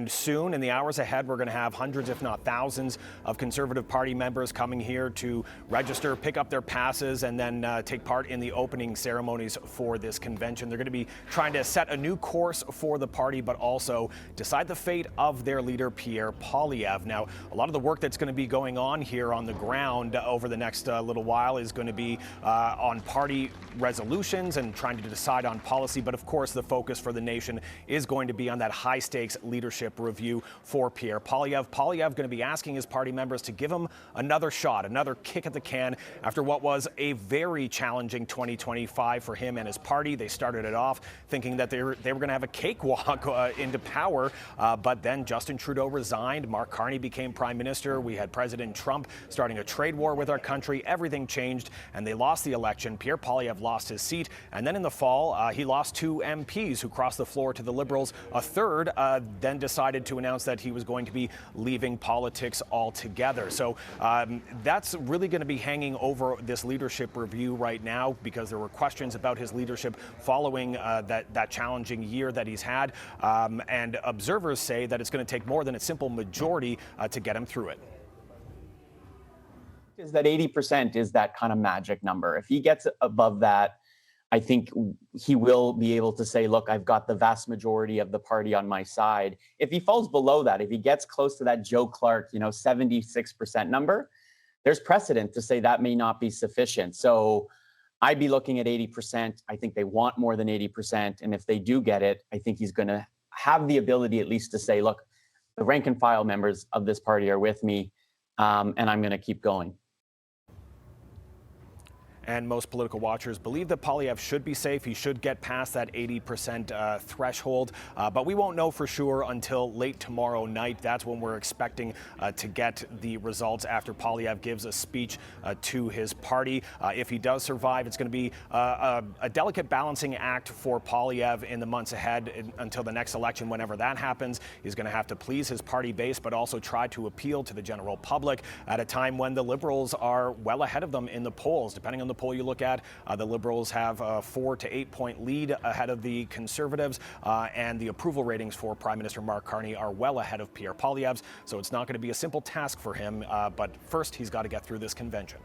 And soon, in the hours ahead, we're going to have hundreds, if not thousands, of Conservative Party members coming here to register, pick up their passes, and then take part in the opening ceremonies for this convention. They're going to be trying to set a new course for the party, but also decide the fate of their leader, Pierre Poilievre. Now, a lot of the work that's going to be going on here on the ground over the next little while is going to be on party resolutions and trying to decide on policy. But of course, the focus for the nation is going to be on that high-stakes leadership review for Pierre Poilievre. Poilievre going to be asking his party members to give him another shot, another kick at the can after what was a very challenging 2025 for him and his party. They started it off thinking that they were going to have a cakewalk into power, but then Justin Trudeau resigned. Mark Carney became prime minister. We had President Trump starting a trade war with our country. Everything changed, and they lost the election. Pierre Poilievre lost his seat, and then in the fall, he lost 2 MPs who crossed the floor to the Liberals. A third then decided to announce that he was going to be leaving politics altogether. So that's really going to be hanging over this leadership review right now, because there were questions about his leadership following that challenging year that he's had. And observers say that it's going to take more than a simple majority to get him through it. Is that 80% is that kind of magic number. If he gets above that, I think he will be able to say, look, I've got the vast majority of the party on my side. If he falls below that, if he gets close to that Joe Clark, 76% number, there's precedent to say that may not be sufficient. So I'd be looking at 80%. I think they want more than 80%. And if they do get it, I think he's going to have the ability at least to say, look, the rank and file members of this party are with me, and I'm going to keep going. And most political watchers believe that Poilievre should be safe. He should get past that 80% threshold. But we won't know for sure until late tomorrow night. That's when we're expecting to get the results after Poilievre gives a speech to his party. If he does survive, it's going to be a delicate balancing act for Poilievre in the months ahead until the next election. Whenever that happens, he's going to have to please his party base, but also try to appeal to the general public at a time when the Liberals are well ahead of them in the polls. Depending on the poll you look at, the Liberals have a 4 to 8 point lead ahead of the Conservatives, and the approval ratings for Prime Minister Mark Carney are well ahead of Pierre Poilievre's, so it's not going to be a simple task for him, but first he's got to get through this convention.